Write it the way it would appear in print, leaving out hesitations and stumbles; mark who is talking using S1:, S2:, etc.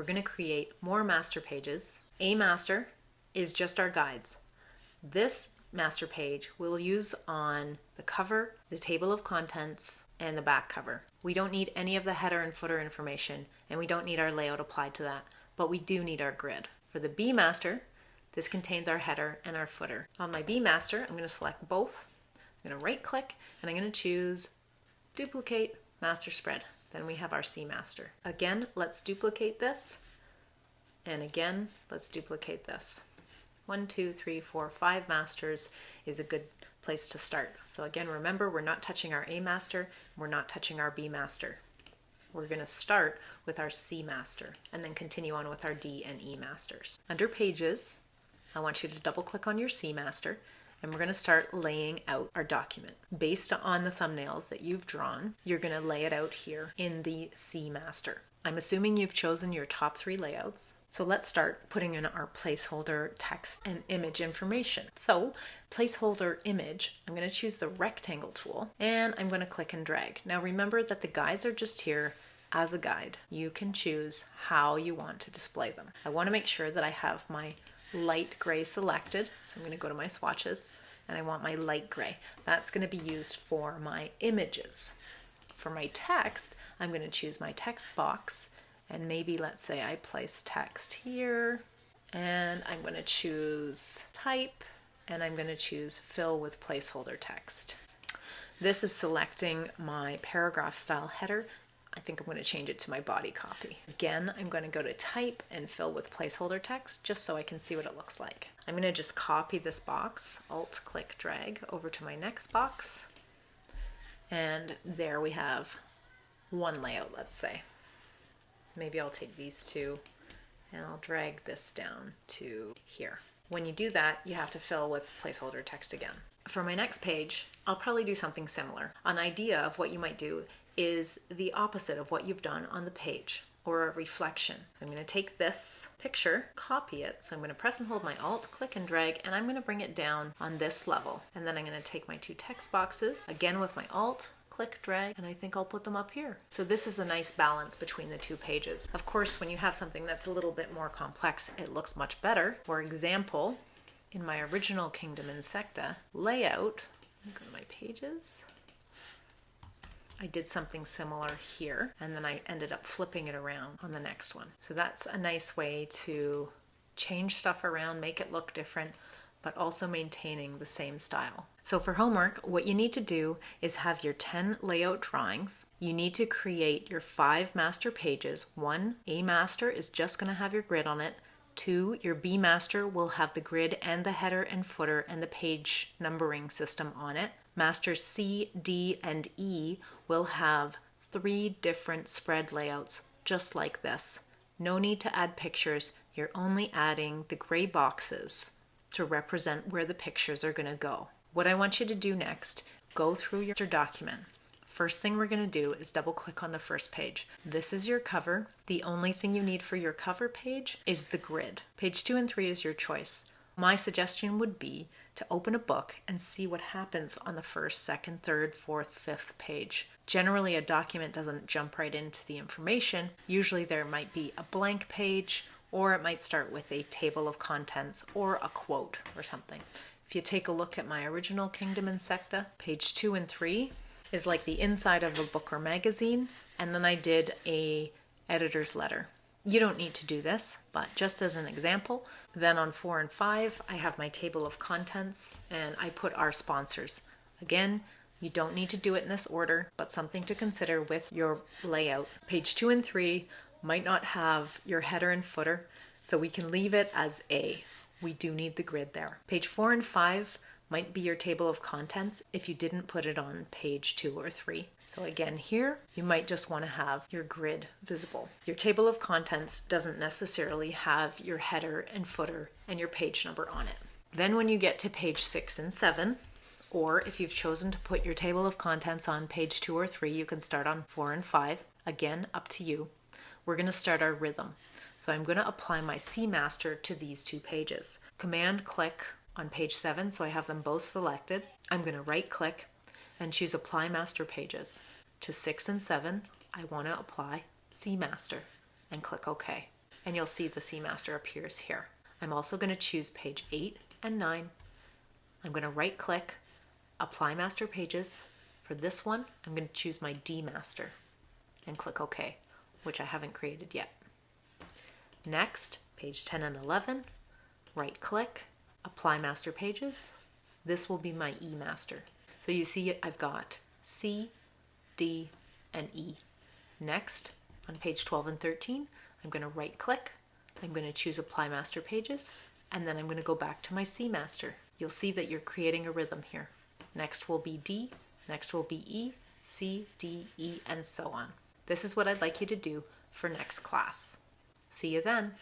S1: we're going to create more master pages. A master is just our guides. This master page we'll use on the cover, the table of contents, and the back cover. We don't need any of the header and footer information, and we don't need our layout applied to that, but we do need our grid. For the B master, this contains our header and our footer. On my B master, I'm going to select both. I'm going to right click and I'm going to choose duplicate master spread. Then we have our C master. Again, let's duplicate this. And again, let's duplicate this. 1, 2, 3, 4, 5 masters is a good place to start. So again, remember, we're not touching our A master, we're not touching our B master. We're going to start with our C master and then continue on with our D and E masters. Under Pages, I want you to double click on your C master and we're going to start laying out our document. Based on the thumbnails that you've drawn, you're going to lay it out here in the C master. I'm assuming you've chosen your top 3 layouts. So let's start putting in our placeholder text and image information. So placeholder image, I'm going to choose the rectangle tool and I'm going to click and drag. Now remember that the guides are just here as a guide. You can choose how you want to display them. I want to make sure that I have my light gray selected. So I'm going to go to my swatches and I want my light gray. That's going to be used for my images. For my text, I'm going to choose my text box and maybe let's say I place text here and I'm going to choose type and I'm going to choose fill with placeholder text. This is selecting my paragraph style header. I think I'm going to change it to my body copy. Again, I'm going to go to type and fill with placeholder text just so I can see what it looks like. I'm going to just copy this box, Alt click drag over to my next box. And there we have one layout, let's say. Maybe I'll take these two and I'll drag this down to here. When you do that, you have to fill with placeholder text again. For my next page, I'll probably do something similar. An idea of what you might do is the opposite of what you've done on the page, or a reflection. So I'm going to take this picture, copy it. So I'm going to press and hold my Alt, click and drag, and I'm going to bring it down on this level. And then I'm going to take my 2 text boxes, again with my Alt, click, drag, and I think I'll put them up here. So this is a nice balance between the 2 pages. Of course, when you have something that's a little bit more complex, it looks much better. For example, in my original Kingdom Insecta layout, go to my pages, I did something similar here, and then I ended up flipping it around on the next one. So that's a nice way to change stuff around, make it look different, but also maintaining the same style. So for homework, what you need to do is have your 10 layout drawings. You need to create your 5 master pages. 1, A master is just going to have your grid on it. 2, your B master will have the grid and the header and footer and the page numbering system on it. Masters C, D, and E will have 3 different spread layouts just like this. No need to add pictures. You're only adding the gray boxes to represent where the pictures are going to go. What I want you to do next, go through your document. First thing we're going to do is double click on the first page. This is your cover. The only thing you need for your cover page is the grid. Page 2 and 3 is your choice. My suggestion would be to open a book and see what happens on the 1st, 2nd, 3rd, 4th, 5th page. Generally, a document doesn't jump right into the information. Usually there might be a blank page, or it might start with a table of contents or a quote or something. If you take a look at my original Kingdom Insecta, page 2 and 3 is like the inside of a book or magazine, and then I did a editor's letter. You don't need to do this, but just as an example, then on 4 and 5, I have my table of contents and I put our sponsors. Again, you don't need to do it in this order, but something to consider with your layout. Page 2 and 3 might not have your header and footer, so we can leave it as A. We do need the grid there. Page 4 and 5 might be your table of contents if you didn't put it on page 2 or 3. So again, here, you might just want to have your grid visible. Your table of contents doesn't necessarily have your header and footer and your page number on it. Then when you get to page 6 and 7, or if you've chosen to put your table of contents on page 2 or 3, you can start on 4 and 5. Again, up to you. We're going to start our rhythm. So I'm going to apply my C master to these 2 pages. Command click on page 7, so I have them both selected. I'm going to right click and choose Apply Master Pages. To 6 and 7, I want to apply C master and click OK. and you'll see the C master appears here. I'm also going to choose page 8 and 9. I'm going to right click, apply master pages. For this one, I'm going to choose my D master and click OK, which I haven't created yet. Next, page 10 and 11, right click, apply master pages. This will be my E master. So you see I've got C, D, and E. Next, on page 12 and 13, I'm going to right click, I'm going to choose apply master pages, and then I'm going to go back to my C master. You'll see that you're creating a rhythm here. Next will be D, next will be E, C, D, E, and so on. This is what I'd like you to do for next class. See you then.